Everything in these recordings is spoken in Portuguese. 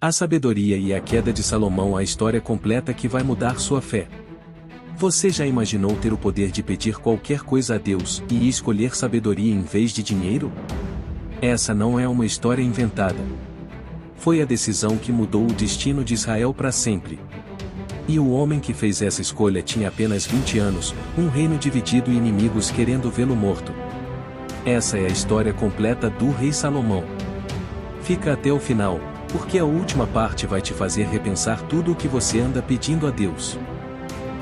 A sabedoria e a queda de Salomão, a história completa que vai mudar sua fé. Você já imaginou ter o poder de pedir qualquer coisa a Deus e escolher sabedoria em vez de dinheiro? Essa não é uma história inventada. Foi a decisão que mudou o destino de Israel para sempre. E o homem que fez essa escolha tinha apenas 20 anos, um reino dividido e inimigos querendo vê-lo morto. Essa é a história completa do rei Salomão. Fica até o final, porque a última parte vai te fazer repensar tudo o que você anda pedindo a Deus.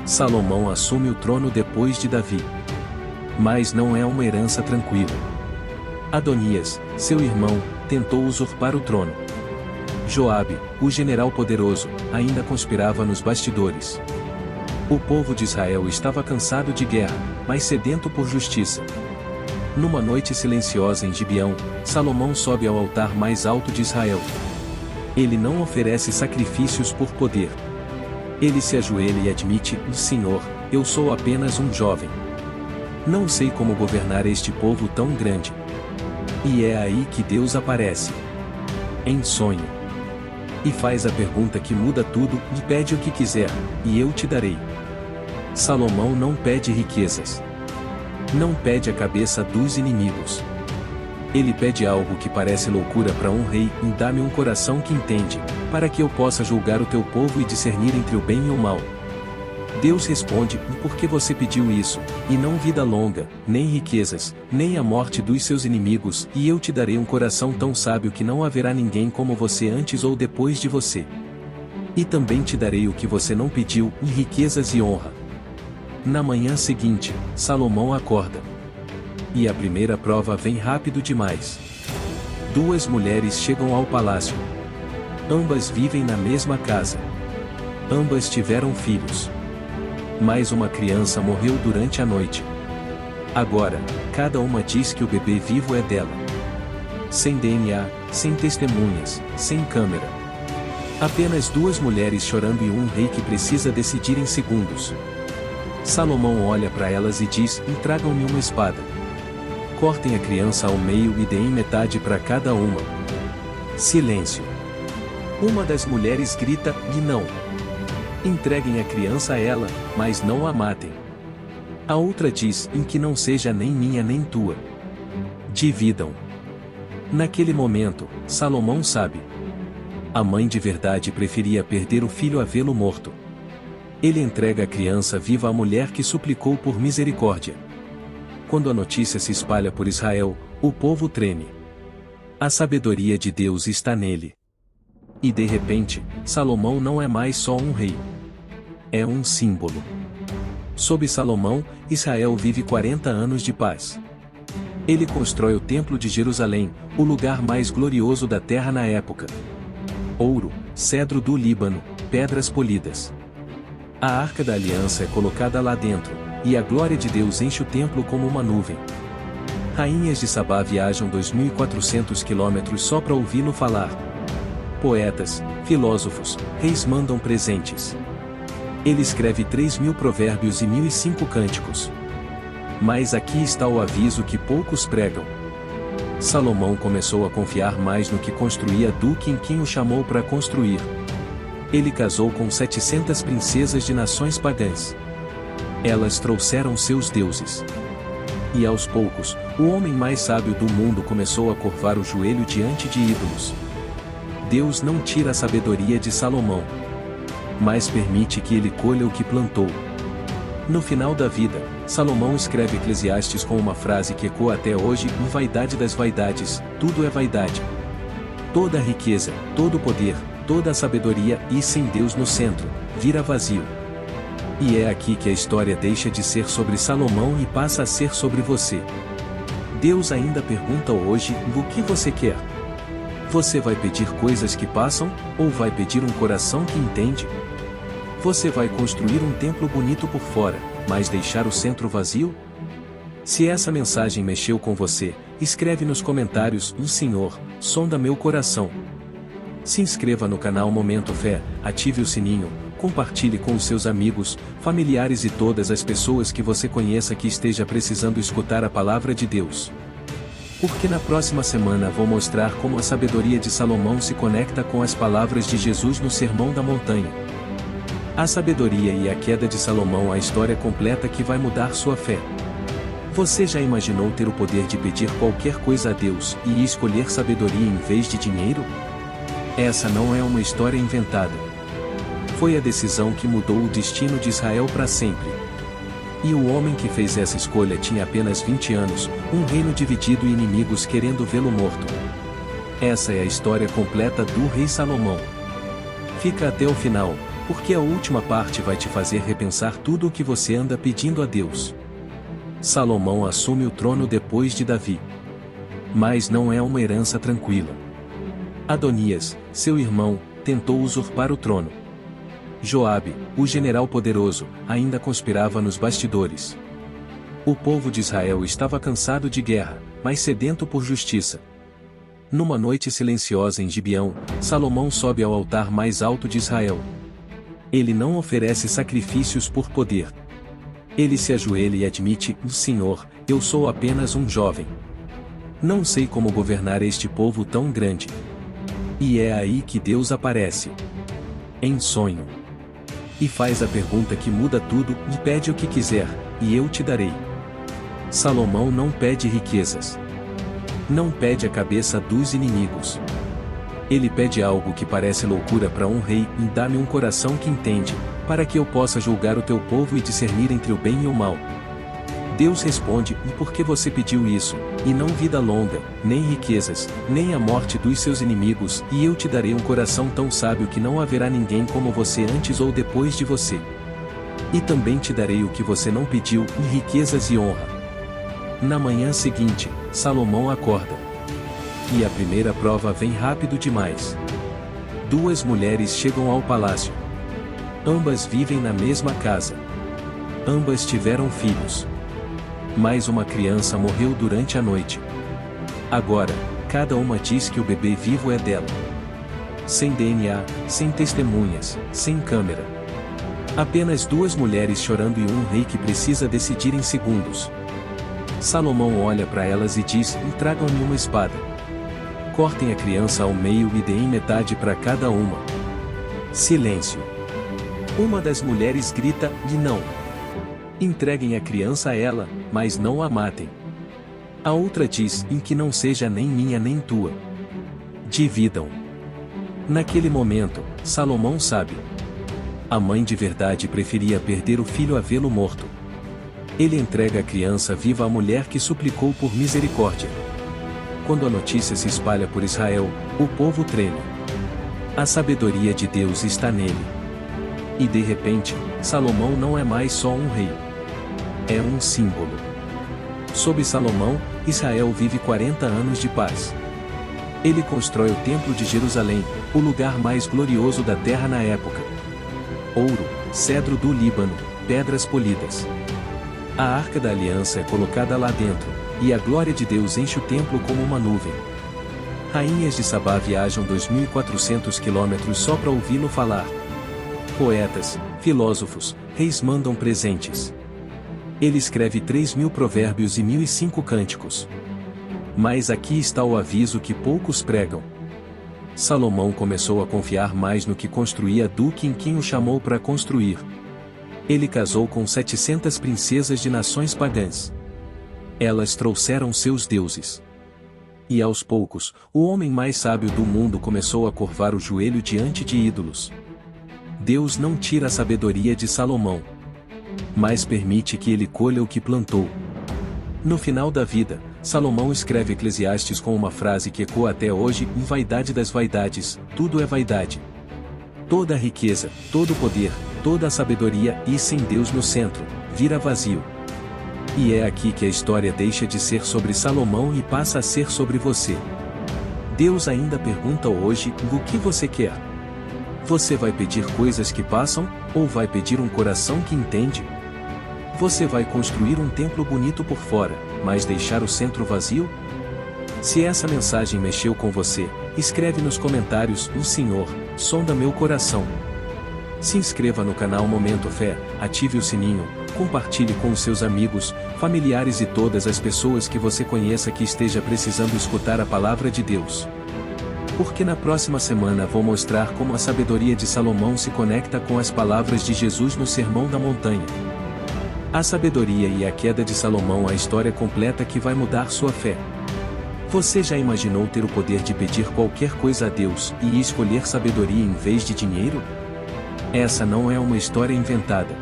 Salomão assume o trono depois de Davi. Mas não é uma herança tranquila. Adonias, seu irmão, tentou usurpar o trono. Joabe, o general poderoso, ainda conspirava nos bastidores. O povo de Israel estava cansado de guerra, mas sedento por justiça. Numa noite silenciosa em Gibeão, Salomão sobe ao altar mais alto de Israel. Ele não oferece sacrifícios por poder. Ele se ajoelha e admite: Senhor, eu sou apenas um jovem. Não sei como governar este povo tão grande. E é aí que Deus aparece. Em sonho. E faz a pergunta que muda tudo: me pede o que quiser, e eu te darei. Salomão não pede riquezas. Não pede a cabeça dos inimigos. Ele pede algo que parece loucura para um rei: dá-me um coração que entende, para que eu possa julgar o teu povo e discernir entre o bem e o mal. Deus responde: por que você pediu isso, e não vida longa, nem riquezas, nem a morte dos seus inimigos, e eu te darei um coração tão sábio que não haverá ninguém como você antes ou depois de você. E também te darei o que você não pediu, riquezas e honra. Na manhã seguinte, Salomão acorda. E a primeira prova vem rápido demais. Duas mulheres chegam ao palácio. Ambas vivem na mesma casa. Ambas tiveram filhos. Mas uma criança morreu durante a noite. Agora, cada uma diz que o bebê vivo é dela. Sem DNA, sem testemunhas, sem câmera. Apenas duas mulheres chorando e um rei que precisa decidir em segundos. Salomão olha para elas e diz: tragam-me uma espada. Cortem a criança ao meio e deem metade para cada uma. Silêncio. Uma das mulheres grita: não. Entreguem a criança a ela, mas não a matem. A outra diz: que não seja nem minha nem tua. Dividam. Naquele momento, Salomão sabe. A mãe de verdade preferia perder o filho a vê-lo morto. Ele entrega a criança viva à mulher que suplicou por misericórdia. Quando a notícia se espalha por Israel, o povo treme. A sabedoria de Deus está nele. E de repente, Salomão não é mais só um rei. É um símbolo. Sob Salomão, Israel vive 40 anos de paz. Ele constrói o Templo de Jerusalém, o lugar mais glorioso da terra na época. Ouro, cedro do Líbano, pedras polidas. A Arca da Aliança é colocada lá dentro, e a glória de Deus enche o templo como uma nuvem. Rainhas de Sabá viajam 2.400 quilômetros só para ouvi-lo falar. Poetas, filósofos, reis mandam presentes. Ele escreve 3.000 provérbios e 1.005 cânticos. Mas aqui está o aviso que poucos pregam. Salomão começou a confiar mais no que construía do que em quem o chamou para construir. Ele casou com 700 princesas de nações pagãs. Elas trouxeram seus deuses. E aos poucos, o homem mais sábio do mundo começou a curvar o joelho diante de ídolos. Deus não tira a sabedoria de Salomão, mas permite que ele colha o que plantou. No final da vida, Salomão escreve Eclesiastes com uma frase que ecoa até hoje: vaidade das vaidades, tudo é vaidade. Toda a riqueza, todo o poder, toda a sabedoria, e sem Deus no centro, vira vazio. E é aqui que a história deixa de ser sobre Salomão e passa a ser sobre você. Deus ainda pergunta hoje: o que você quer? Você vai pedir coisas que passam, ou vai pedir um coração que entende? Você vai construir um templo bonito por fora, mas deixar o centro vazio? Se essa mensagem mexeu com você, escreve nos comentários: Senhor, sonda meu coração. Se inscreva no canal Momento Fé, ative o sininho, compartilhe com os seus amigos, familiares e todas as pessoas que você conheça que esteja precisando escutar a palavra de Deus. Porque na próxima semana vou mostrar como a sabedoria de Salomão se conecta com as palavras de Jesus no Sermão da Montanha. A sabedoria e a queda de Salomão, a história completa que vai mudar sua fé. Você já imaginou ter o poder de pedir qualquer coisa a Deus e escolher sabedoria em vez de dinheiro? Essa não é uma história inventada. Foi a decisão que mudou o destino de Israel para sempre. E o homem que fez essa escolha tinha apenas 20 anos, um reino dividido e inimigos querendo vê-lo morto. Essa é a história completa do rei Salomão. Fica até o final, porque a última parte vai te fazer repensar tudo o que você anda pedindo a Deus. Salomão assume o trono depois de Davi. Mas não é uma herança tranquila. Adonias, seu irmão, tentou usurpar o trono. Joabe, o general poderoso, ainda conspirava nos bastidores. O povo de Israel estava cansado de guerra, mas sedento por justiça. Numa noite silenciosa em Gibeão, Salomão sobe ao altar mais alto de Israel. Ele não oferece sacrifícios por poder. Ele se ajoelha e admite: Senhor, eu sou apenas um jovem. Não sei como governar este povo tão grande. E é aí que Deus aparece. Em sonho. E faz a pergunta que muda tudo: me pede o que quiser, e eu te darei. Salomão não pede riquezas. Não pede a cabeça dos inimigos. Ele pede algo que parece loucura para um rei: e dá-me um coração que entende, para que eu possa julgar o teu povo e discernir entre o bem e o mal. Deus responde: e por que você pediu isso, e não vida longa, nem riquezas, nem a morte dos seus inimigos, e eu te darei um coração tão sábio que não haverá ninguém como você antes ou depois de você. E também te darei o que você não pediu, e riquezas e honra. Na manhã seguinte, Salomão acorda. E a primeira prova vem rápido demais. Duas mulheres chegam ao palácio. Ambas vivem na mesma casa. Ambas tiveram filhos. Mas uma criança morreu durante a noite. Agora, cada uma diz que o bebê vivo é dela. Sem DNA, sem testemunhas, sem câmera. Apenas duas mulheres chorando e um rei que precisa decidir em segundos. Salomão olha para elas e diz: tragam-me uma espada. Cortem a criança ao meio e deem metade para cada uma. Silêncio. Uma das mulheres grita: não. Entreguem a criança a ela, mas não a matem. A outra diz: que não seja nem minha nem tua. Dividam. Naquele momento, Salomão sabe. A mãe de verdade preferia perder o filho a vê-lo morto. Ele entrega a criança viva à mulher que suplicou por misericórdia. Quando a notícia se espalha por Israel, o povo treme. A sabedoria de Deus está nele. E de repente, Salomão não é mais só um rei. É um símbolo. Sob Salomão, Israel vive 40 anos de paz. Ele constrói o Templo de Jerusalém, o lugar mais glorioso da terra na época. Ouro, cedro do Líbano, pedras polidas. A Arca da Aliança é colocada lá dentro, e a glória de Deus enche o templo como uma nuvem. Rainhas de Sabá viajam 2.400 quilômetros só para ouvi-lo falar. Poetas, filósofos, reis mandam presentes. Ele escreve 3.000 provérbios e 1.005 cânticos. Mas aqui está o aviso que poucos pregam. Salomão começou a confiar mais no que construía do que em quem o chamou para construir. Ele casou com 700 princesas de nações pagãs. Elas trouxeram seus deuses. E aos poucos, o homem mais sábio do mundo começou a curvar o joelho diante de ídolos. Deus não tira a sabedoria de Salomão, mas permite que ele colha o que plantou. No final da vida, Salomão escreve Eclesiastes com uma frase que ecoa até hoje: vaidade das vaidades, tudo é vaidade. Toda a riqueza, todo o poder, toda a sabedoria, e sem Deus no centro, vira vazio. E é aqui que a história deixa de ser sobre Salomão e passa a ser sobre você. Deus ainda pergunta hoje: o que você quer? Você vai pedir coisas que passam, ou vai pedir um coração que entende? Você vai construir um templo bonito por fora, mas deixar o centro vazio? Se essa mensagem mexeu com você, escreve nos comentários: o Senhor, sonda meu coração. Se inscreva no canal Momento Fé, ative o sininho, compartilhe com os seus amigos, familiares e todas as pessoas que você conheça que esteja precisando escutar a palavra de Deus. Porque na próxima semana vou mostrar como a sabedoria de Salomão se conecta com as palavras de Jesus no Sermão da Montanha. A sabedoria e a queda de Salomão, a história completa que vai mudar sua fé. Você já imaginou ter o poder de pedir qualquer coisa a Deus e escolher sabedoria em vez de dinheiro? Essa não é uma história inventada.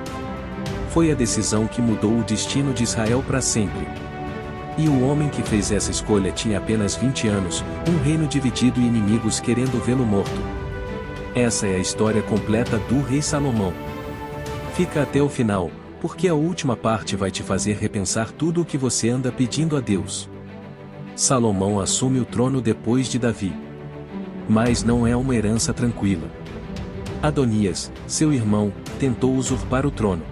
Foi a decisão que mudou o destino de Israel para sempre. E o homem que fez essa escolha tinha apenas 20 anos, um reino dividido e inimigos querendo vê-lo morto. Essa é a história completa do rei Salomão. Fica até o final, porque a última parte vai te fazer repensar tudo o que você anda pedindo a Deus. Salomão assume o trono depois de Davi. Mas não é uma herança tranquila. Adonias, seu irmão, tentou usurpar o trono.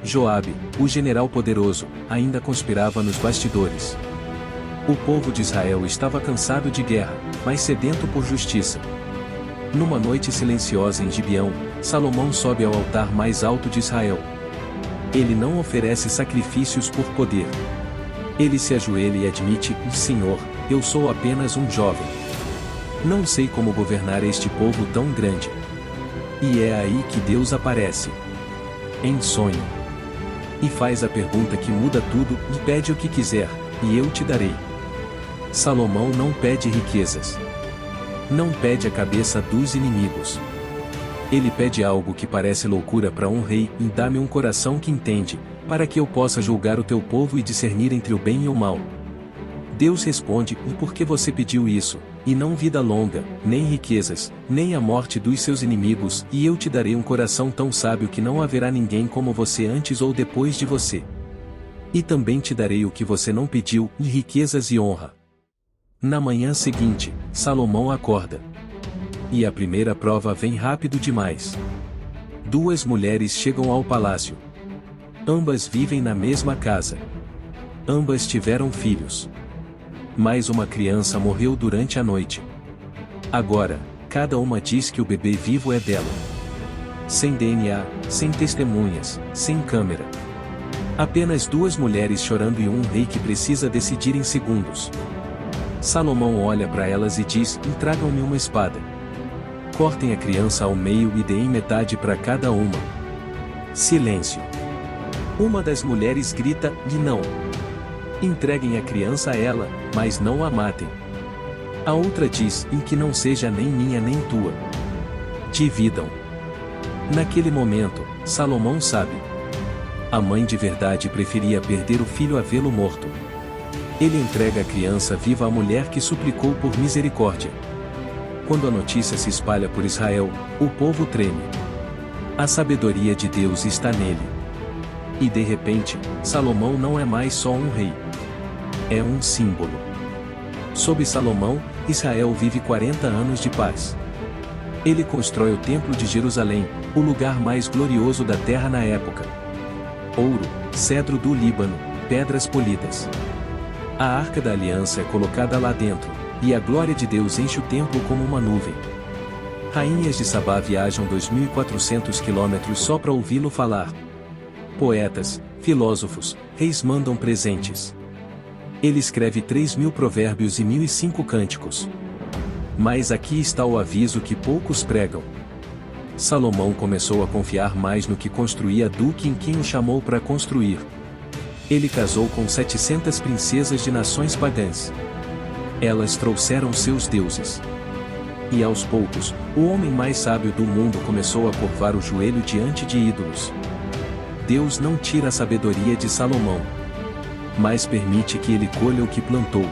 Joabe, o general poderoso, ainda conspirava nos bastidores. O povo de Israel estava cansado de guerra, mas sedento por justiça. Numa noite silenciosa em Gibeão, Salomão sobe ao altar mais alto de Israel. Ele não oferece sacrifícios por poder. Ele se ajoelha e admite: Senhor, eu sou apenas um jovem. Não sei como governar este povo tão grande. E é aí que Deus aparece. Em sonho. E faz a pergunta que muda tudo: e pede o que quiser, e eu te darei. Salomão não pede riquezas. Não pede a cabeça dos inimigos. Ele pede algo que parece loucura para um rei: e dá-me um coração que entende, para que eu possa julgar o teu povo e discernir entre o bem e o mal. Deus responde: e por que você pediu isso, e não vida longa, nem riquezas, nem a morte dos seus inimigos, e eu te darei um coração tão sábio que não haverá ninguém como você antes ou depois de você. E também te darei o que você não pediu, e riquezas e honra. Na manhã seguinte, Salomão acorda. E a primeira prova vem rápido demais. Duas mulheres chegam ao palácio. Ambas vivem na mesma casa. Ambas tiveram filhos. Mas uma criança morreu durante a noite. Agora, cada uma diz que o bebê vivo é dela. Sem DNA, sem testemunhas, sem câmera. Apenas duas mulheres chorando e um rei que precisa decidir em segundos. Salomão olha para elas e diz: tragam-me uma espada. Cortem a criança ao meio e deem metade para cada uma. Silêncio. Uma das mulheres grita: e não. Entreguem a criança a ela, mas não a matem. A outra diz: em que não seja nem minha nem tua. Dividam. Naquele momento, Salomão sabe. A mãe de verdade preferia perder o filho a vê-lo morto. Ele entrega a criança viva à mulher que suplicou por misericórdia. Quando a notícia se espalha por Israel, o povo treme. A sabedoria de Deus está nele. E de repente, Salomão não é mais só um rei. É um símbolo. Sob Salomão, Israel vive 40 anos de paz. Ele constrói o Templo de Jerusalém, o lugar mais glorioso da terra na época. Ouro, cedro do Líbano, pedras polidas. A Arca da Aliança é colocada lá dentro, e a glória de Deus enche o templo como uma nuvem. Rainhas de Sabá viajam 2.400 quilômetros só para ouvi-lo falar. Poetas, filósofos, reis mandam presentes. Ele escreve 3.000 provérbios e 1.005 cânticos. Mas aqui está o aviso que poucos pregam. Salomão começou a confiar mais no que construía do que em quem o chamou para construir. Ele casou com 700 princesas de nações pagãs. Elas trouxeram seus deuses. E aos poucos, o homem mais sábio do mundo começou a curvar o joelho diante de ídolos. Deus não tira a sabedoria de Salomão, mas permite que ele colha o que plantou.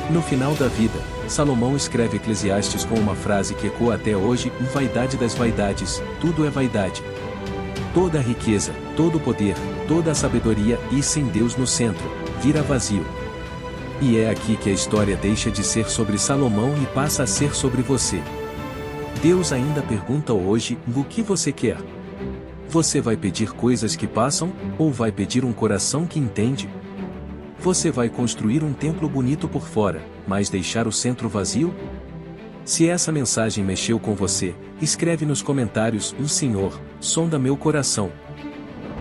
No final da vida, Salomão escreve Eclesiastes com uma frase que ecoa até hoje: vaidade das vaidades, tudo é vaidade. Toda a riqueza, todo o poder, toda a sabedoria, e sem Deus no centro, vira vazio. E é aqui que a história deixa de ser sobre Salomão e passa a ser sobre você. Deus ainda pergunta hoje: o que você quer? Você vai pedir coisas que passam, ou vai pedir um coração que entende? Você vai construir um templo bonito por fora, mas deixar o centro vazio? Se essa mensagem mexeu com você, escreve nos comentários: o Senhor, sonda meu coração.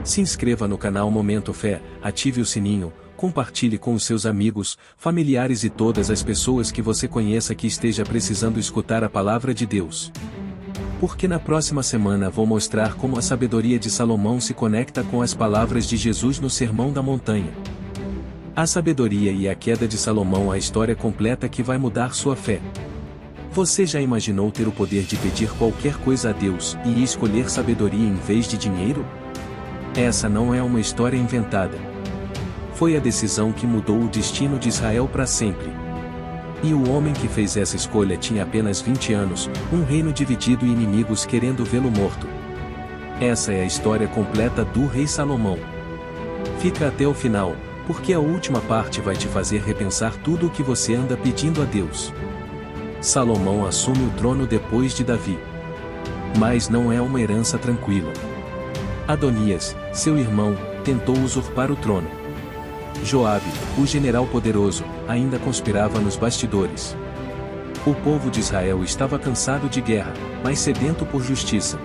Se inscreva no canal Momento Fé, ative o sininho, compartilhe com os seus amigos, familiares e todas as pessoas que você conheça que esteja precisando escutar a palavra de Deus. Porque na próxima semana vou mostrar como a sabedoria de Salomão se conecta com as palavras de Jesus no Sermão da Montanha. A sabedoria e a queda de Salomão, a história completa que vai mudar sua fé. Você já imaginou ter o poder de pedir qualquer coisa a Deus e escolher sabedoria em vez de dinheiro? Essa não é uma história inventada. Foi a decisão que mudou o destino de Israel para sempre. E o homem que fez essa escolha tinha apenas 20 anos, um reino dividido e inimigos querendo vê-lo morto. Essa é a história completa do rei Salomão. Fica até o final, porque a última parte vai te fazer repensar tudo o que você anda pedindo a Deus. Salomão assume o trono depois de Davi. Mas não é uma herança tranquila. Adonias, seu irmão, tentou usurpar o trono. Joabe, o general poderoso, ainda conspirava nos bastidores. O povo de Israel estava cansado de guerra, mas sedento por justiça.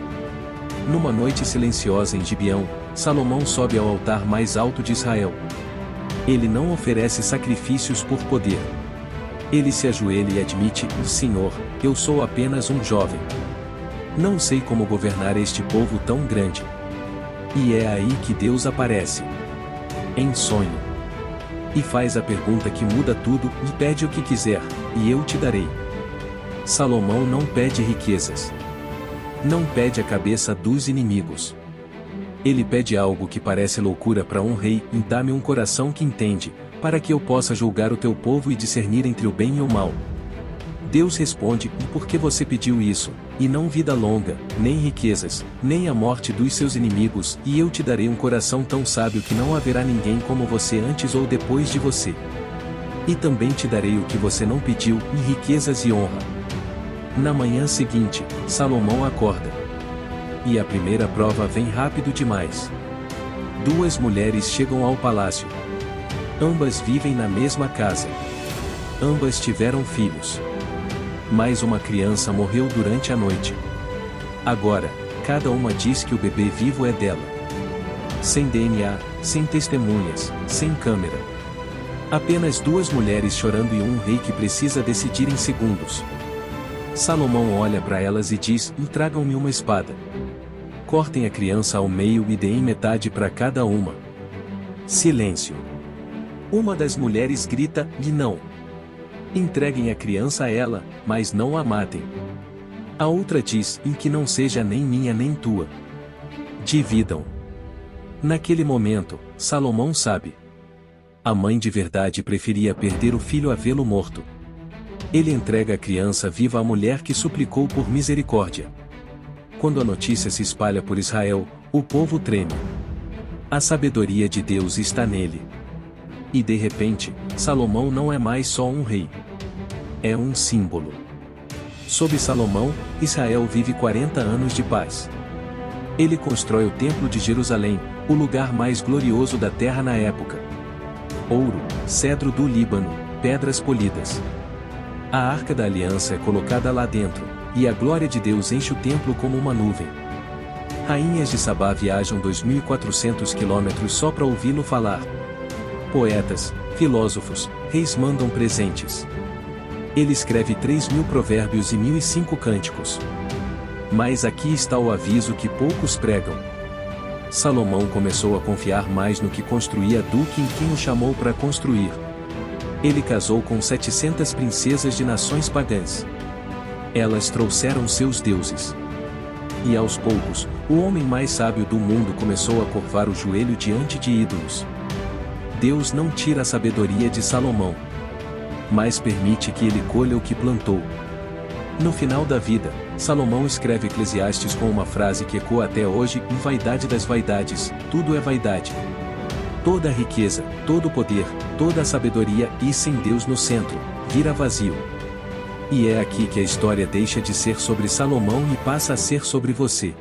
Numa noite silenciosa em Gibeão, Salomão sobe ao altar mais alto de Israel. Ele não oferece sacrifícios por poder. Ele se ajoelha e admite: Senhor, eu sou apenas um jovem. Não sei como governar este povo tão grande. E é aí que Deus aparece. Em sonho. E faz a pergunta que muda tudo: me pede o que quiser, e eu te darei. Salomão não pede riquezas. Não pede a cabeça dos inimigos. Ele pede algo que parece loucura para um rei: dá-me um coração que entende, para que eu possa julgar o teu povo e discernir entre o bem e o mal. Deus responde: por que você pediu isso, e não vida longa, nem riquezas, nem a morte dos seus inimigos, e eu te darei um coração tão sábio que não haverá ninguém como você antes ou depois de você. E também te darei o que você não pediu, riquezas e honra. Na manhã seguinte, Salomão acorda. E a primeira prova vem rápido demais. Duas mulheres chegam ao palácio. Ambas vivem na mesma casa. Ambas tiveram filhos. Mas uma criança morreu durante a noite. Agora, cada uma diz que o bebê vivo é dela. Sem DNA, sem testemunhas, sem câmera. Apenas duas mulheres chorando e um rei que precisa decidir em segundos. Salomão olha para elas e diz: tragam-me uma espada. Cortem a criança ao meio e deem metade para cada uma. Silêncio. Uma das mulheres grita: não. Entreguem a criança a ela, mas não a matem. A outra diz: que não seja nem minha nem tua. Dividam. Naquele momento, Salomão sabe. A mãe de verdade preferia perder o filho a vê-lo morto. Ele entrega a criança viva à mulher que suplicou por misericórdia. Quando a notícia se espalha por Israel, o povo treme. A sabedoria de Deus está nele. E de repente, Salomão não é mais só um rei. É um símbolo. Sob Salomão, Israel vive 40 anos de paz. Ele constrói o Templo de Jerusalém, o lugar mais glorioso da terra na época. Ouro, cedro do Líbano, pedras polidas. A Arca da Aliança é colocada lá dentro, e a glória de Deus enche o templo como uma nuvem. Rainhas de Sabá viajam 2.400 quilômetros só para ouvi-lo falar. Poetas, filósofos, reis mandam presentes. Ele escreve 3.000 provérbios e 1.005 cânticos. Mas aqui está o aviso que poucos pregam. Salomão começou a confiar mais no que construía do que em quem o chamou para construir. Ele casou com 700 princesas de nações pagãs. Elas trouxeram seus deuses. E aos poucos, o homem mais sábio do mundo começou a curvar o joelho diante de ídolos. Deus não tira a sabedoria de Salomão, mas permite que ele colha o que plantou. No final da vida, Salomão escreve Eclesiastes com uma frase que ecoa até hoje: vaidade das vaidades, tudo é vaidade. Toda a riqueza, todo o poder, toda a sabedoria, e sem Deus no centro, vira vazio. E é aqui que a história deixa de ser sobre Salomão e passa a ser sobre você.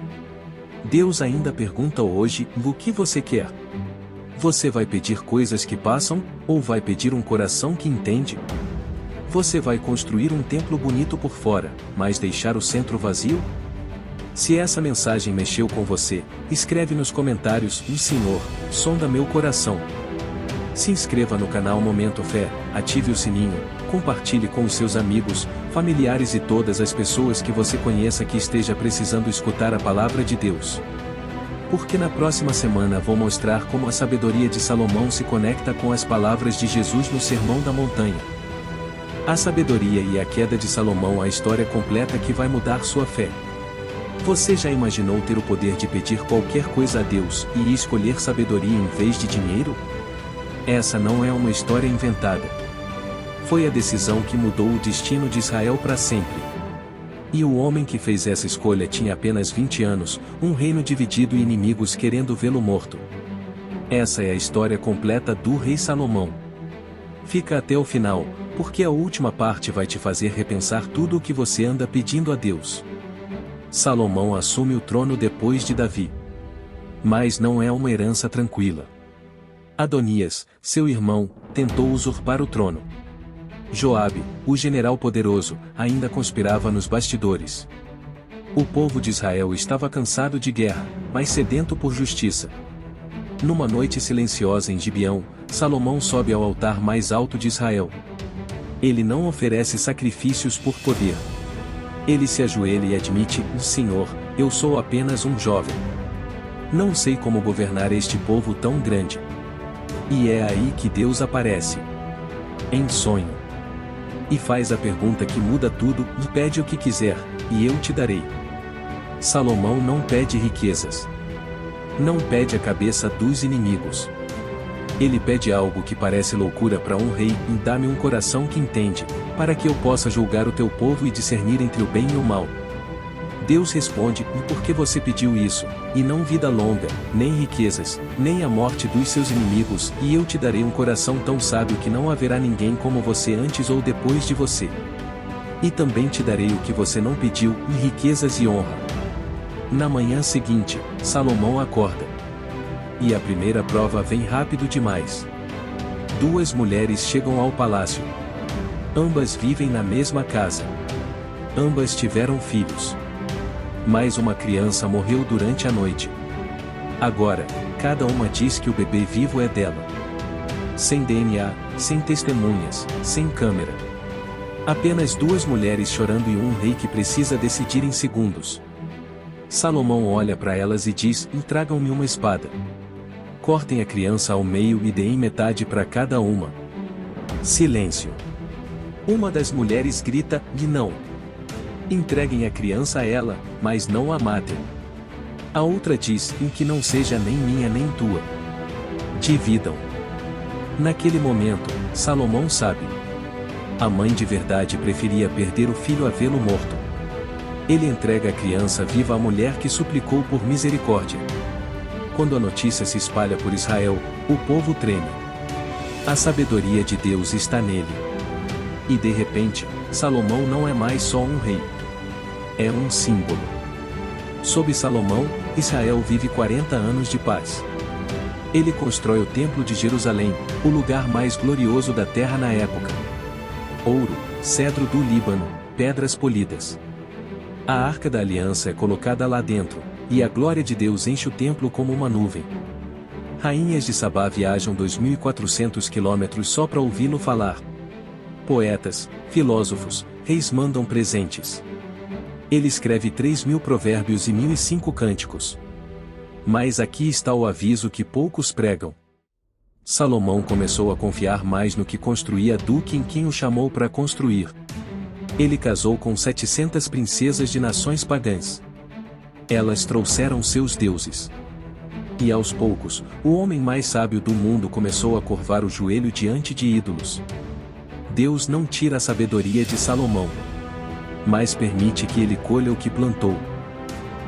Deus ainda pergunta hoje: o que você quer? Você vai pedir coisas que passam, ou vai pedir um coração que entende? Você vai construir um templo bonito por fora, mas deixar o centro vazio? Se essa mensagem mexeu com você, escreve nos comentários: Senhor, sonda meu coração. Se inscreva no canal Momento Fé, ative o sininho, compartilhe com os seus amigos, familiares e todas as pessoas que você conheça que esteja precisando escutar a palavra de Deus. Porque na próxima semana vou mostrar como a sabedoria de Salomão se conecta com as palavras de Jesus no Sermão da Montanha. A sabedoria e a queda de Salomão, a história completa que vai mudar sua fé. Você já imaginou ter o poder de pedir qualquer coisa a Deus e escolher sabedoria em vez de dinheiro? Essa não é uma história inventada. Foi a decisão que mudou o destino de Israel para sempre. E o homem que fez essa escolha tinha apenas 20 anos, um reino dividido e inimigos querendo vê-lo morto. Essa é a história completa do rei Salomão. Fica até o final, porque a última parte vai te fazer repensar tudo o que você anda pedindo a Deus. Salomão assume o trono depois de Davi. Mas não é uma herança tranquila. Adonias, seu irmão, tentou usurpar o trono. Joabe, o general poderoso, ainda conspirava nos bastidores. O povo de Israel estava cansado de guerra, mas sedento por justiça. Numa noite silenciosa em Gibeão, Salomão sobe ao altar mais alto de Israel. Ele não oferece sacrifícios por poder. Ele se ajoelha e admite: Senhor, eu sou apenas um jovem. Não sei como governar este povo tão grande. E é aí que Deus aparece. Em sonho. E faz a pergunta que muda tudo: pede o que quiser, e eu te darei. Salomão não pede riquezas. Não pede a cabeça dos inimigos. Ele pede algo que parece loucura para um rei: dá-me um coração que entende, para que eu possa julgar o teu povo e discernir entre o bem e o mal. Deus responde: por que você pediu isso, e não vida longa, nem riquezas, nem a morte dos seus inimigos, e eu te darei um coração tão sábio que não haverá ninguém como você antes ou depois de você. E também te darei o que você não pediu, riquezas e honra. Na manhã seguinte, Salomão acorda. E a primeira prova vem rápido demais. Duas mulheres chegam ao palácio. Ambas vivem na mesma casa. Ambas tiveram filhos. Mas uma criança morreu durante a noite. Agora, cada uma diz que o bebê vivo é dela. Sem DNA, sem testemunhas, sem câmera. Apenas duas mulheres chorando e um rei que precisa decidir em segundos. Salomão olha para elas e diz: tragam-me uma espada. Cortem a criança ao meio e deem metade para cada uma. Silêncio. Uma das mulheres grita: não. Entreguem a criança a ela, mas não a matem. A outra diz: que não seja nem minha nem tua. Dividam. Naquele momento, Salomão sabe. A mãe de verdade preferia perder o filho a vê-lo morto. Ele entrega a criança viva à mulher que suplicou por misericórdia. Quando a notícia se espalha por Israel, o povo treme. A sabedoria de Deus está nele. E de repente, Salomão não é mais só um rei. É um símbolo. Sob Salomão, Israel vive 40 anos de paz. Ele constrói o Templo de Jerusalém, o lugar mais glorioso da terra na época. Ouro, cedro do Líbano, pedras polidas. A Arca da Aliança é colocada lá dentro, e a glória de Deus enche o templo como uma nuvem. Rainhas de Sabá viajam 2.400 quilômetros só para ouvi-lo falar. Poetas, filósofos, reis mandam presentes. Ele escreve 3.000 provérbios e 1.005 cânticos. Mas aqui está o aviso que poucos pregam. Salomão começou a confiar mais no que construía do que em quem o chamou para construir. Ele casou com 700 princesas de nações pagãs. Elas trouxeram seus deuses. E aos poucos, o homem mais sábio do mundo começou a curvar o joelho diante de ídolos. Deus não tira a sabedoria de Salomão, mas permite que ele colha o que plantou.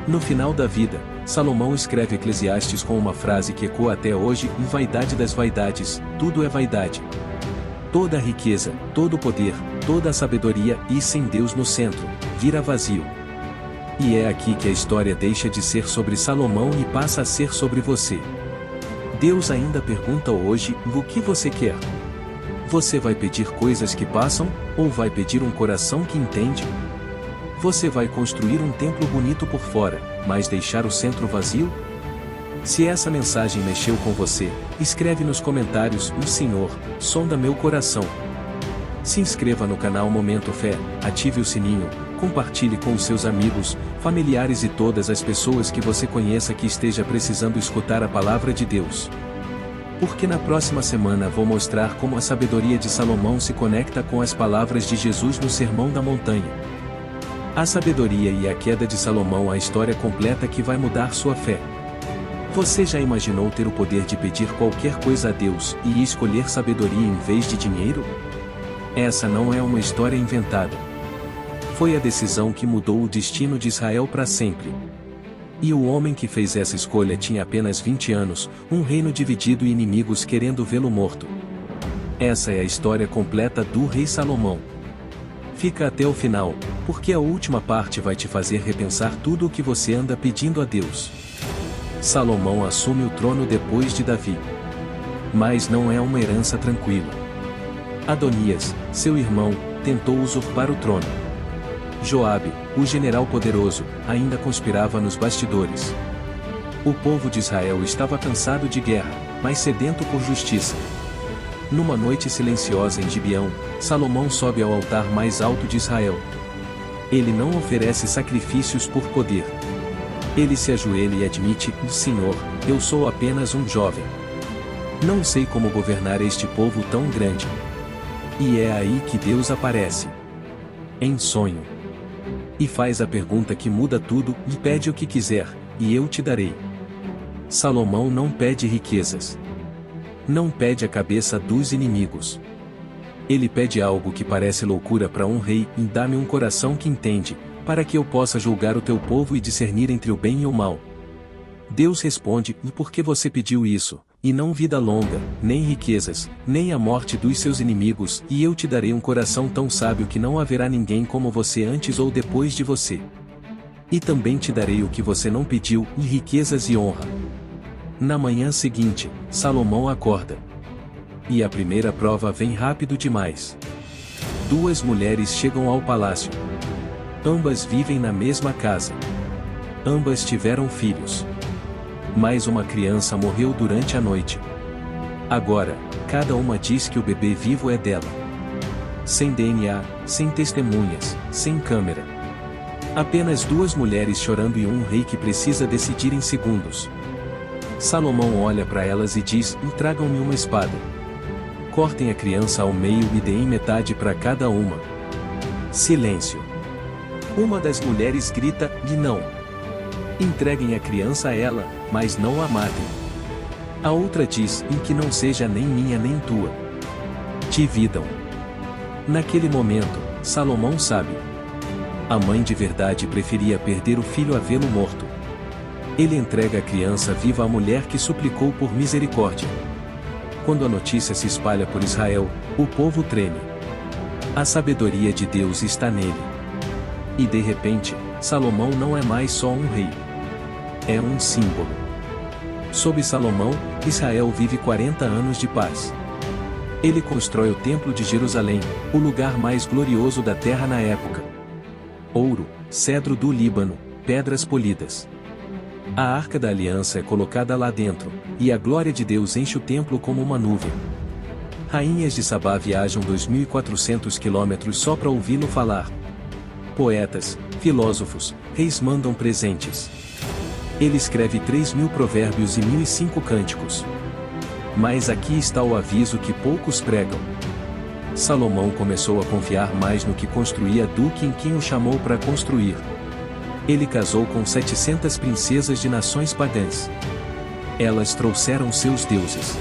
No final da vida, Salomão escreve Eclesiastes com uma frase que ecoa até hoje: vaidade das vaidades, tudo é vaidade. Toda a riqueza, todo o poder, toda a sabedoria, e sem Deus no centro, vira vazio. E é aqui que a história deixa de ser sobre Salomão e passa a ser sobre você. Deus ainda pergunta hoje: o que você quer? Você vai pedir coisas que passam, ou vai pedir um coração que entende? Você vai construir um templo bonito por fora, mas deixar o centro vazio? Se essa mensagem mexeu com você, escreve nos comentários: "O Senhor sonda meu coração". Se inscreva no canal Momento Fé, ative o sininho, compartilhe com os seus amigos, familiares e todas as pessoas que você conheça que esteja precisando escutar a palavra de Deus. Porque na próxima semana vou mostrar como a sabedoria de Salomão se conecta com as palavras de Jesus no Sermão da Montanha. A sabedoria e a queda de Salomão, a história completa que vai mudar sua fé. Você já imaginou ter o poder de pedir qualquer coisa a Deus e escolher sabedoria em vez de dinheiro? Essa não é uma história inventada. Foi a decisão que mudou o destino de Israel para sempre. E o homem que fez essa escolha tinha apenas 20 anos, um reino dividido e inimigos querendo vê-lo morto. Essa é a história completa do rei Salomão. Fica até o final, porque a última parte vai te fazer repensar tudo o que você anda pedindo a Deus. Salomão assume o trono depois de Davi. Mas não é uma herança tranquila. Adonias, seu irmão, tentou usurpar o trono. Joabe, o general poderoso, ainda conspirava nos bastidores. O povo de Israel estava cansado de guerra, mas sedento por justiça. Numa noite silenciosa em Gibeão, Salomão sobe ao altar mais alto de Israel. Ele não oferece sacrifícios por poder. Ele se ajoelha e admite: "Senhor, eu sou apenas um jovem. Não sei como governar este povo tão grande." E é aí que Deus aparece. Em sonho. E faz a pergunta que muda tudo: "Me pede o que quiser, e eu te darei." Salomão não pede riquezas. Não pede a cabeça dos inimigos. Ele pede algo que parece loucura para um rei: "Dá-me um coração que entende, para que eu possa julgar o teu povo e discernir entre o bem e o mal." Deus responde: "Por que você pediu isso, e não vida longa, nem riquezas, nem a morte dos seus inimigos, e eu te darei um coração tão sábio que não haverá ninguém como você antes ou depois de você. E também te darei o que você não pediu, riquezas e honra." Na manhã seguinte, Salomão acorda. E a primeira prova vem rápido demais. Duas mulheres chegam ao palácio. Ambas vivem na mesma casa. Ambas tiveram filhos. Mas uma criança morreu durante a noite. Agora, cada uma diz que o bebê vivo é dela. Sem DNA, sem testemunhas, sem câmera. Apenas duas mulheres chorando e um rei que precisa decidir em segundos. Salomão olha para elas e diz: "Tragam-me uma espada. Cortem a criança ao meio e deem metade para cada uma." Silêncio. Uma das mulheres grita: "Não. Entreguem a criança a ela, mas não a matem." A outra diz: "Que não seja nem minha nem tua. Dividam." Naquele momento, Salomão sabe. A mãe de verdade preferia perder o filho a vê-lo morto. Ele entrega a criança viva à mulher que suplicou por misericórdia. Quando a notícia se espalha por Israel, o povo treme. A sabedoria de Deus está nele. E de repente, Salomão não é mais só um rei. É um símbolo. Sob Salomão, Israel vive 40 anos de paz. Ele constrói o Templo de Jerusalém, o lugar mais glorioso da terra na época. Ouro, cedro do Líbano, pedras polidas. A Arca da Aliança é colocada lá dentro, e a glória de Deus enche o templo como uma nuvem. Rainhas de Sabá viajam 2.400 quilômetros só para ouvi-lo falar. Poetas, filósofos, reis mandam presentes. Ele escreve 3.000 provérbios e 1.005 cânticos. Mas aqui está o aviso que poucos pregam. Salomão começou a confiar mais no que construía do que em quem o chamou para construir. Ele casou com 700 princesas de nações pagãs. Elas trouxeram seus deuses.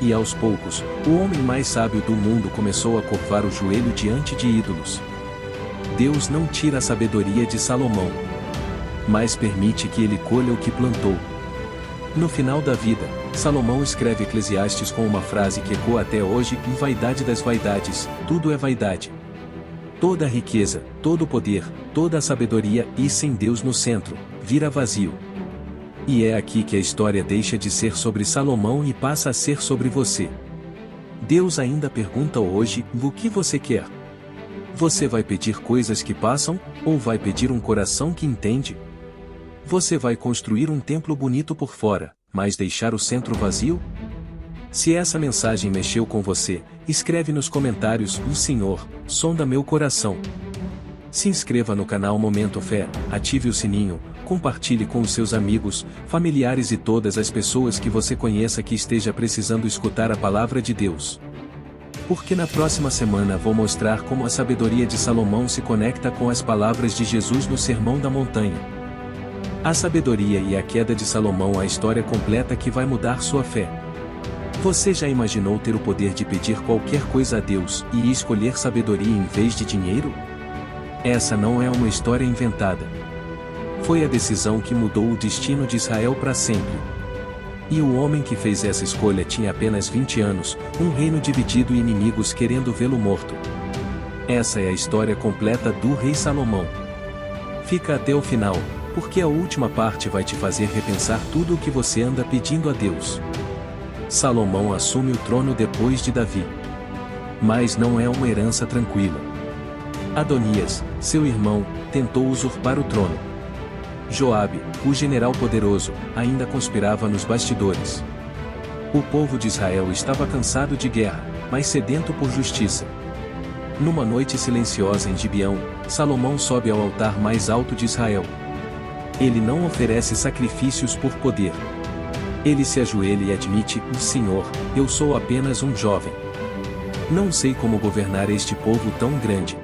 E aos poucos, o homem mais sábio do mundo começou a curvar o joelho diante de ídolos. Deus não tira a sabedoria de Salomão, mas permite que ele colha o que plantou. No final da vida, Salomão escreve Eclesiastes com uma frase que ecoa até hoje: "Vaidade das vaidades, tudo é vaidade." Toda a riqueza, todo o poder, toda a sabedoria, e sem Deus no centro, vira vazio. E é aqui que a história deixa de ser sobre Salomão e passa a ser sobre você. Deus ainda pergunta hoje: o que você quer? Você vai pedir coisas que passam, ou vai pedir um coração que entende? Você vai construir um templo bonito por fora, mas deixar o centro vazio? Se essa mensagem mexeu com você, escreve nos comentários: "O Senhor, sonda meu coração". Se inscreva no canal Momento Fé, ative o sininho, compartilhe com os seus amigos, familiares e todas as pessoas que você conheça que esteja precisando escutar a palavra de Deus. Porque na próxima semana vou mostrar como a sabedoria de Salomão se conecta com as palavras de Jesus no Sermão da Montanha. A sabedoria e a queda de Salomão, a história completa que vai mudar sua fé. Você já imaginou ter o poder de pedir qualquer coisa a Deus e escolher sabedoria em vez de dinheiro? Essa não é uma história inventada. Foi a decisão que mudou o destino de Israel para sempre. E o homem que fez essa escolha tinha apenas 20 anos, um reino dividido e inimigos querendo vê-lo morto. Essa é a história completa do rei Salomão. Fica até o final, porque a última parte vai te fazer repensar tudo o que você anda pedindo a Deus. Salomão assume o trono depois de Davi. Mas não é uma herança tranquila. Adonias, seu irmão, tentou usurpar o trono. Joabe, o general poderoso, ainda conspirava nos bastidores. O povo de Israel estava cansado de guerra, mas sedento por justiça. Numa noite silenciosa em Gibeão, Salomão sobe ao altar mais alto de Israel. Ele não oferece sacrifícios por poder. Ele se ajoelha e admite: "O Senhor, eu sou apenas um jovem. Não sei como governar este povo tão grande."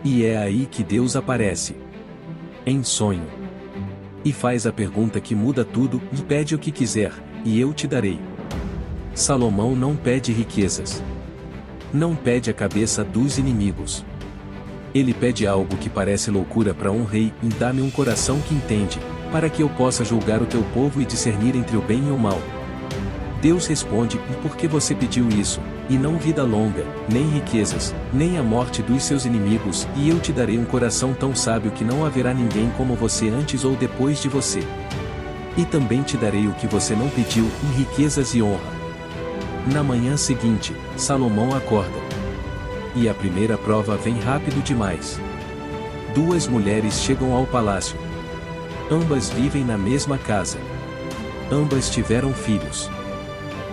E é aí que Deus aparece. Em sonho. E faz a pergunta que muda tudo: "Me pede o que quiser, e eu te darei." Salomão não pede riquezas. Não pede a cabeça dos inimigos. Ele pede algo que parece loucura para um rei: "Dá-me um coração que entende, para que eu possa julgar o teu povo e discernir entre o bem e o mal." Deus responde: "E por que você pediu isso, e não vida longa, nem riquezas, nem a morte dos seus inimigos, e eu te darei um coração tão sábio que não haverá ninguém como você antes ou depois de você. E também te darei o que você não pediu, riquezas e honra." Na manhã seguinte, Salomão acorda. E a primeira prova vem rápido demais. Duas mulheres chegam ao palácio. Ambas vivem na mesma casa. Ambas tiveram filhos.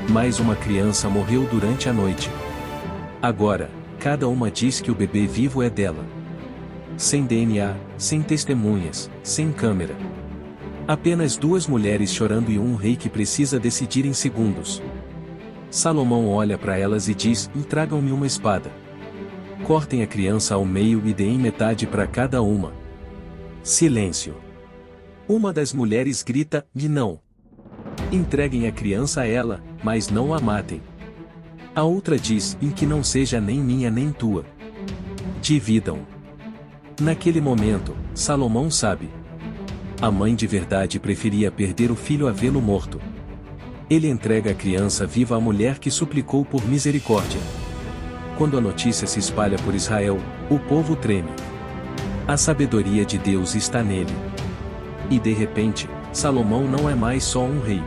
Mas uma criança morreu durante a noite. Agora, cada uma diz que o bebê vivo é dela. Sem DNA, sem testemunhas, sem câmera. Apenas duas mulheres chorando e um rei que precisa decidir em segundos. Salomão olha para elas e diz: "Tragam-me uma espada. Cortem a criança ao meio e deem metade para cada uma." Silêncio. Uma das mulheres grita: "Não. Entreguem a criança a ela, mas não a matem." A outra diz: "Que não seja nem minha nem tua. Dividam." Naquele momento, Salomão sabe. A mãe de verdade preferia perder o filho a vê-lo morto. Ele entrega a criança viva à mulher que suplicou por misericórdia. Quando a notícia se espalha por Israel, o povo treme. A sabedoria de Deus está nele. E de repente, Salomão não é mais só um rei.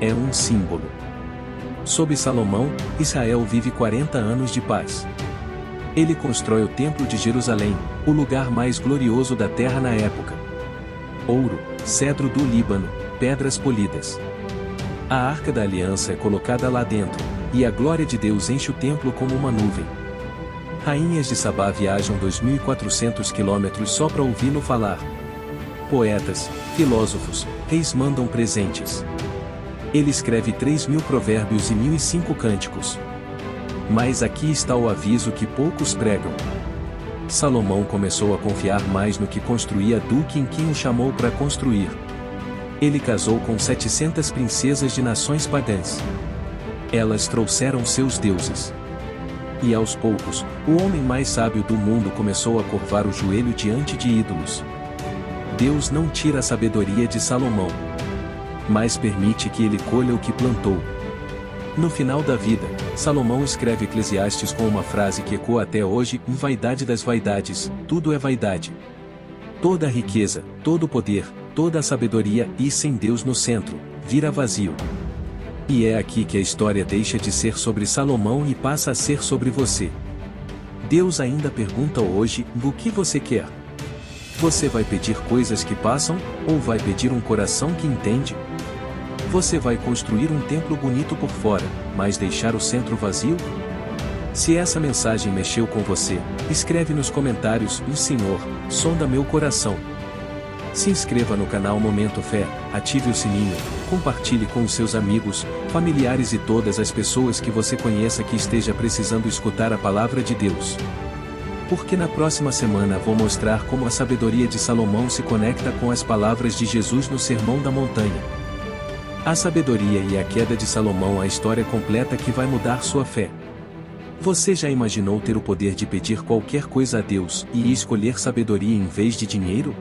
É um símbolo. Sob Salomão, Israel vive 40 anos de paz. Ele constrói o Templo de Jerusalém, o lugar mais glorioso da terra na época. Ouro, cedro do Líbano, pedras polidas. A Arca da Aliança é colocada lá dentro, e a glória de Deus enche o templo como uma nuvem. Rainhas de Sabá viajam 2.400 quilômetros só para ouvi-lo falar. Poetas, filósofos, reis mandam presentes. Ele escreve 3.000 provérbios e 1.005 cânticos. Mas aqui está o aviso que poucos pregam. Salomão começou a confiar mais no que construía do que em quem o chamou para construir. Ele casou com 700 princesas de nações pagãs. Elas trouxeram seus deuses. E aos poucos, o homem mais sábio do mundo começou a curvar o joelho diante de ídolos. Deus não tira a sabedoria de Salomão, mas permite que ele colha o que plantou. No final da vida, Salomão escreve Eclesiastes com uma frase que ecoa até hoje: "Vaidade das vaidades, tudo é vaidade." Toda a riqueza, todo o poder, toda a sabedoria, e sem Deus no centro, vira vazio. E é aqui que a história deixa de ser sobre Salomão e passa a ser sobre você. Deus ainda pergunta hoje: o que você quer? Você vai pedir coisas que passam, ou vai pedir um coração que entende? Você vai construir um templo bonito por fora, mas deixar o centro vazio? Se essa mensagem mexeu com você, escreve nos comentários: o Senhor sonda meu coração. Se inscreva no canal Momento Fé, ative o sininho, compartilhe com os seus amigos, familiares e todas as pessoas que você conheça que esteja precisando escutar a palavra de Deus. Porque na próxima semana vou mostrar como a sabedoria de Salomão se conecta com as palavras de Jesus no Sermão da Montanha. A sabedoria e a queda de Salomão, a história completa que vai mudar sua fé. Você já imaginou ter o poder de pedir qualquer coisa a Deus e escolher sabedoria em vez de dinheiro?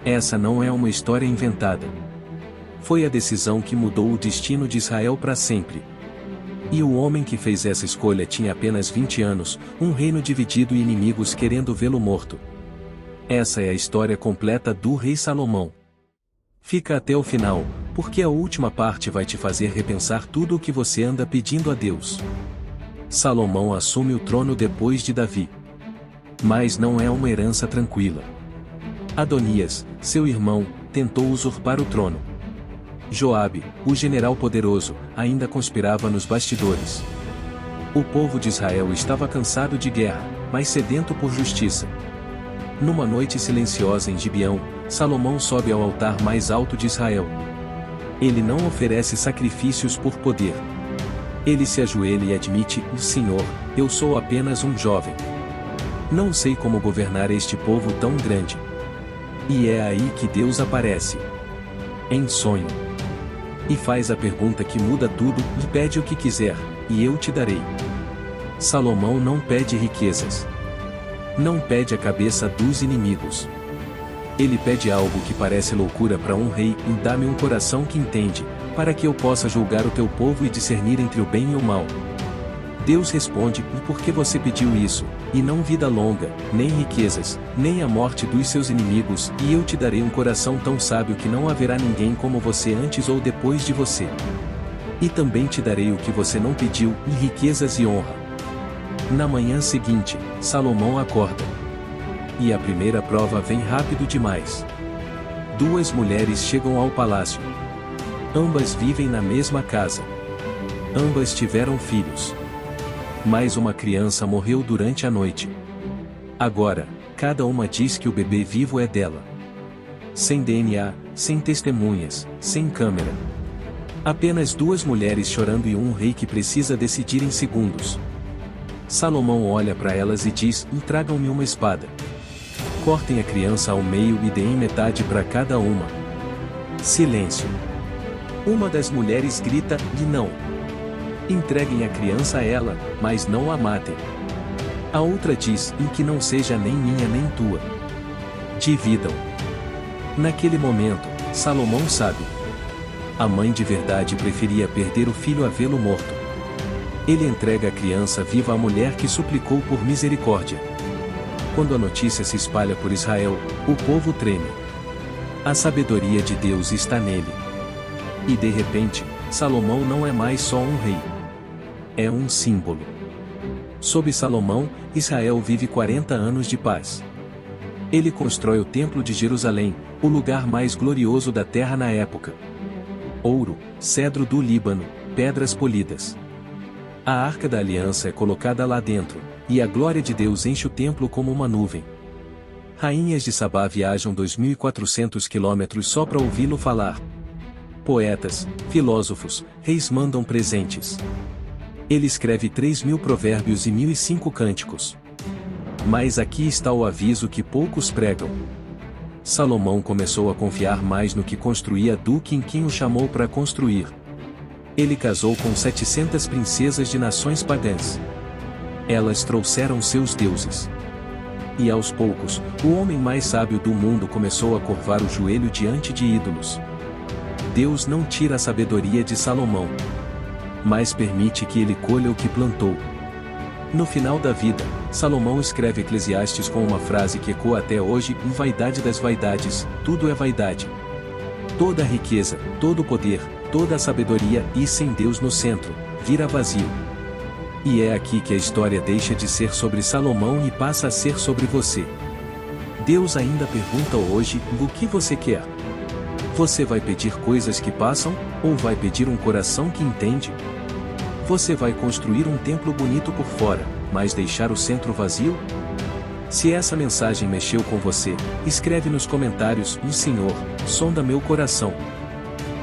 Essa não é uma história inventada. Foi a decisão que mudou o destino de Israel para sempre. E o homem que fez essa escolha tinha apenas 20 anos, um reino dividido e inimigos querendo vê-lo morto. Essa é a história completa do rei Salomão. Fica até o final, porque a última parte vai te fazer repensar tudo o que você anda pedindo a Deus. Salomão assume o trono depois de Davi. Mas não é uma herança tranquila. Adonias, seu irmão, tentou usurpar o trono. Joabe, o general poderoso, ainda conspirava nos bastidores. O povo de Israel estava cansado de guerra, mas sedento por justiça. Numa noite silenciosa em Gibeão, Salomão sobe ao altar mais alto de Israel. Ele não oferece sacrifícios por poder. Ele se ajoelha e admite: Senhor, eu sou apenas um jovem. Não sei como governar este povo tão grande. E é aí que Deus aparece. Em sonho. E faz a pergunta que muda tudo: e pede o que quiser, e eu te darei. Salomão não pede riquezas. Não pede a cabeça dos inimigos. Ele pede algo que parece loucura para um rei: dá-me um coração que entende, para que eu possa julgar o teu povo e discernir entre o bem e o mal. Deus responde: por que você pediu isso, e não vida longa, nem riquezas, nem a morte dos seus inimigos, e eu te darei um coração tão sábio que não haverá ninguém como você antes ou depois de você. E também te darei o que você não pediu, e riquezas e honra. Na manhã seguinte, Salomão acorda. E a primeira prova vem rápido demais. Duas mulheres chegam ao palácio. Ambas vivem na mesma casa. Ambas tiveram filhos. Mas uma criança morreu durante a noite. Agora, cada uma diz que o bebê vivo é dela. Sem DNA, sem testemunhas, sem câmera. Apenas duas mulheres chorando e um rei que precisa decidir em segundos. Salomão olha para elas e diz: tragam-me uma espada. Cortem a criança ao meio e deem metade para cada uma. Silêncio. Uma das mulheres grita: não. Entreguem a criança a ela, mas não a matem. A outra diz: que não seja nem minha nem tua. Dividam. Naquele momento, Salomão sabe. A mãe de verdade preferia perder o filho a vê-lo morto. Ele entrega a criança viva à mulher que suplicou por misericórdia. Quando a notícia se espalha por Israel, o povo treme. A sabedoria de Deus está nele. E de repente, Salomão não é mais só um rei. É um símbolo. Sob Salomão, Israel vive 40 anos de paz. Ele constrói o Templo de Jerusalém, o lugar mais glorioso da terra na época. Ouro, cedro do Líbano, pedras polidas. A Arca da Aliança é colocada lá dentro, e a glória de Deus enche o templo como uma nuvem. Rainhas de Sabá viajam 2.400 quilômetros só para ouvi-lo falar. Poetas, filósofos, reis mandam presentes. Ele escreve 3.000 provérbios e 1.005 cânticos. Mas aqui está o aviso que poucos pregam. Salomão começou a confiar mais no que construía do que em quem o chamou para construir. Ele casou com 700 princesas de nações pagãs. Elas trouxeram seus deuses. E aos poucos, o homem mais sábio do mundo começou a curvar o joelho diante de ídolos. Deus não tira a sabedoria de Salomão, mas permite que ele colha o que plantou. No final da vida, Salomão escreve Eclesiastes com uma frase que ecoa até hoje: vaidade das vaidades, tudo é vaidade. Toda a riqueza, todo o poder, toda a sabedoria, e sem Deus no centro, vira vazio. E é aqui que a história deixa de ser sobre Salomão e passa a ser sobre você. Deus ainda pergunta hoje: o que você quer? Você vai pedir coisas que passam, ou vai pedir um coração que entende? Você vai construir um templo bonito por fora, mas deixar o centro vazio? Se essa mensagem mexeu com você, escreve nos comentários: Senhor, sonda meu coração.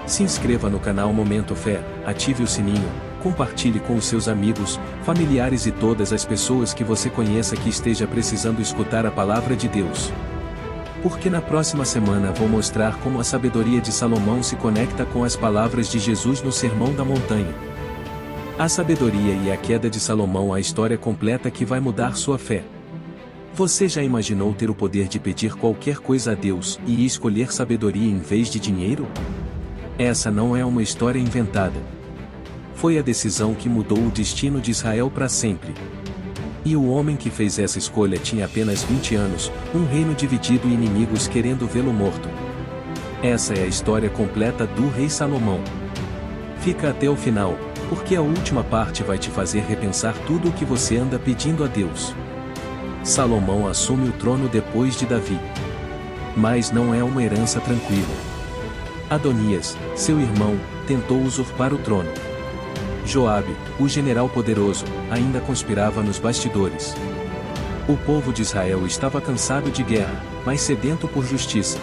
Se inscreva no canal Momento Fé, ative o sininho, compartilhe com os seus amigos, familiares e todas as pessoas que você conheça que esteja precisando escutar a palavra de Deus. Porque na próxima semana vou mostrar como a sabedoria de Salomão se conecta com as palavras de Jesus no Sermão da Montanha. A sabedoria e a queda de Salomão, a história completa que vai mudar sua fé. Você já imaginou ter o poder de pedir qualquer coisa a Deus e escolher sabedoria em vez de dinheiro? Essa não é uma história inventada. Foi a decisão que mudou o destino de Israel para sempre. E o homem que fez essa escolha tinha apenas 20 anos, um reino dividido e inimigos querendo vê-lo morto. Essa é a história completa do rei Salomão. Fica até o final, porque a última parte vai te fazer repensar tudo o que você anda pedindo a Deus. Salomão assume o trono depois de Davi. Mas não é uma herança tranquila. Adonias, seu irmão, tentou usurpar o trono. Joabe, o general poderoso, ainda conspirava nos bastidores. O povo de Israel estava cansado de guerra, mas sedento por justiça.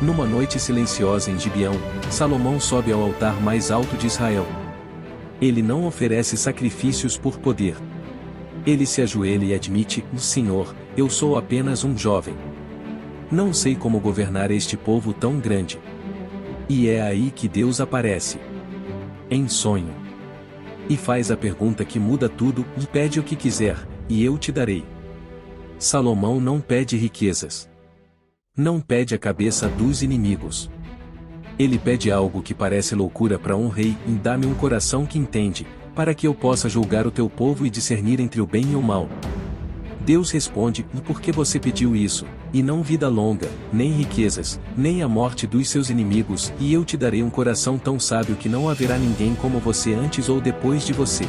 Numa noite silenciosa em Gibeão, Salomão sobe ao altar mais alto de Israel. Ele não oferece sacrifícios por poder. Ele se ajoelha e admite: Senhor, eu sou apenas um jovem. Não sei como governar este povo tão grande. E é aí que Deus aparece. Em sonho. E faz a pergunta que muda tudo: pede o que quiser, e eu te darei. Salomão não pede riquezas. Não pede a cabeça dos inimigos. Ele pede algo que parece loucura para um rei: dá-me um coração que entende, para que eu possa julgar o teu povo e discernir entre o bem e o mal. Deus responde: por que você pediu isso, e não vida longa, nem riquezas, nem a morte dos seus inimigos, e eu te darei um coração tão sábio que não haverá ninguém como você antes ou depois de você.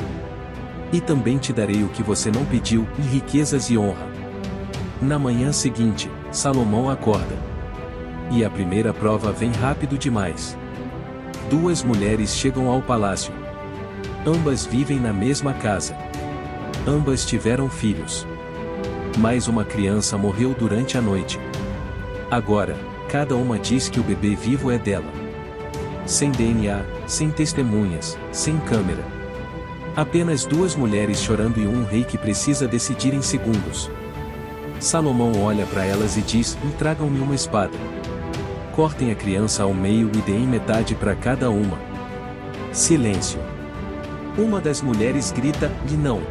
E também te darei o que você não pediu, riquezas e honra. Na manhã seguinte, Salomão acorda. E a primeira prova vem rápido demais. Duas mulheres chegam ao palácio. Ambas vivem na mesma casa. Ambas tiveram filhos. Mas uma criança morreu durante a noite. Agora, cada uma diz que o bebê vivo é dela. Sem DNA, sem testemunhas, sem câmera. Apenas duas mulheres chorando e um rei que precisa decidir em segundos. Salomão olha para elas e diz: tragam-me uma espada. Cortem a criança ao meio e deem metade para cada uma. Silêncio. Uma das mulheres grita: não.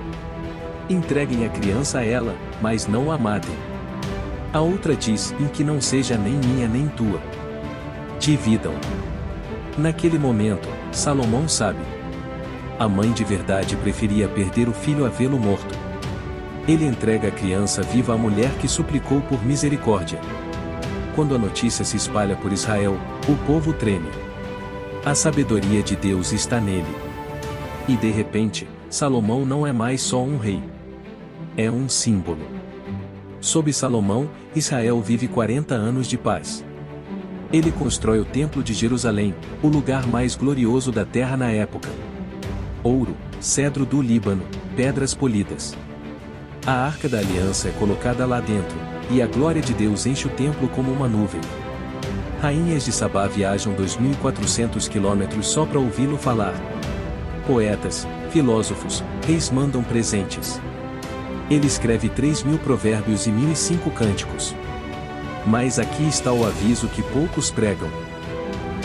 Entreguem a criança a ela, mas não a matem. A outra diz: que não seja nem minha nem tua. Dividam. Naquele momento, Salomão sabe. A mãe de verdade preferia perder o filho a vê-lo morto. Ele entrega a criança viva à mulher que suplicou por misericórdia. Quando a notícia se espalha por Israel, o povo treme. A sabedoria de Deus está nele. E de repente, Salomão não é mais só um rei. É um símbolo. Sob Salomão, Israel vive 40 anos de paz. Ele constrói o Templo de Jerusalém, o lugar mais glorioso da terra na época. Ouro, cedro do Líbano, pedras polidas. A Arca da Aliança é colocada lá dentro, e a glória de Deus enche o templo como uma nuvem. Rainhas de Sabá viajam 2.400 quilômetros só para ouvi-lo falar. Poetas, filósofos, reis mandam presentes. Ele escreve 3.000 provérbios e 1.005 cânticos. Mas aqui está o aviso que poucos pregam.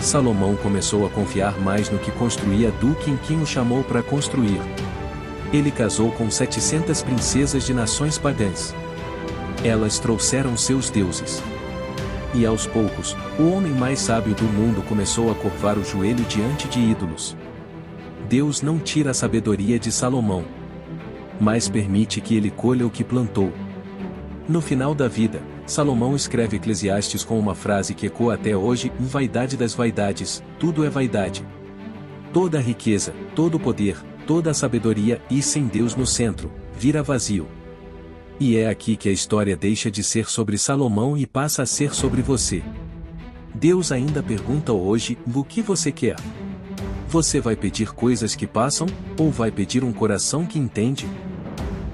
Salomão começou a confiar mais no que construía do que em quem o chamou para construir. Ele casou com 700 princesas de nações pagãs. Elas trouxeram seus deuses. E aos poucos, o homem mais sábio do mundo começou a curvar o joelho diante de ídolos. Deus não tira a sabedoria de Salomão, mas permite que ele colha o que plantou. No final da vida, Salomão escreve Eclesiastes com uma frase que ecoa até hoje: vaidade das vaidades, tudo é vaidade. Toda a riqueza, todo o poder, toda a sabedoria e sem Deus no centro, vira vazio. E é aqui que a história deixa de ser sobre Salomão e passa a ser sobre você. Deus ainda pergunta hoje: o que você quer? Você vai pedir coisas que passam, ou vai pedir um coração que entende?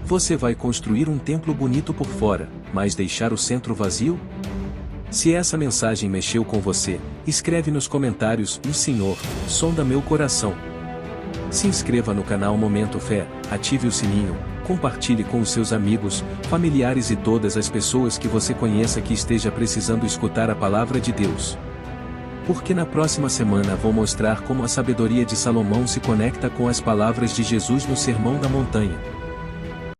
Você vai construir um templo bonito por fora, mas deixar o centro vazio? Se essa mensagem mexeu com você, escreve nos comentários: o Senhor sonda meu coração. Se inscreva no canal Momento Fé, ative o sininho, compartilhe com os seus amigos, familiares e todas as pessoas que você conheça que esteja precisando escutar a palavra de Deus. Porque na próxima semana vou mostrar como a sabedoria de Salomão se conecta com as palavras de Jesus no Sermão da Montanha.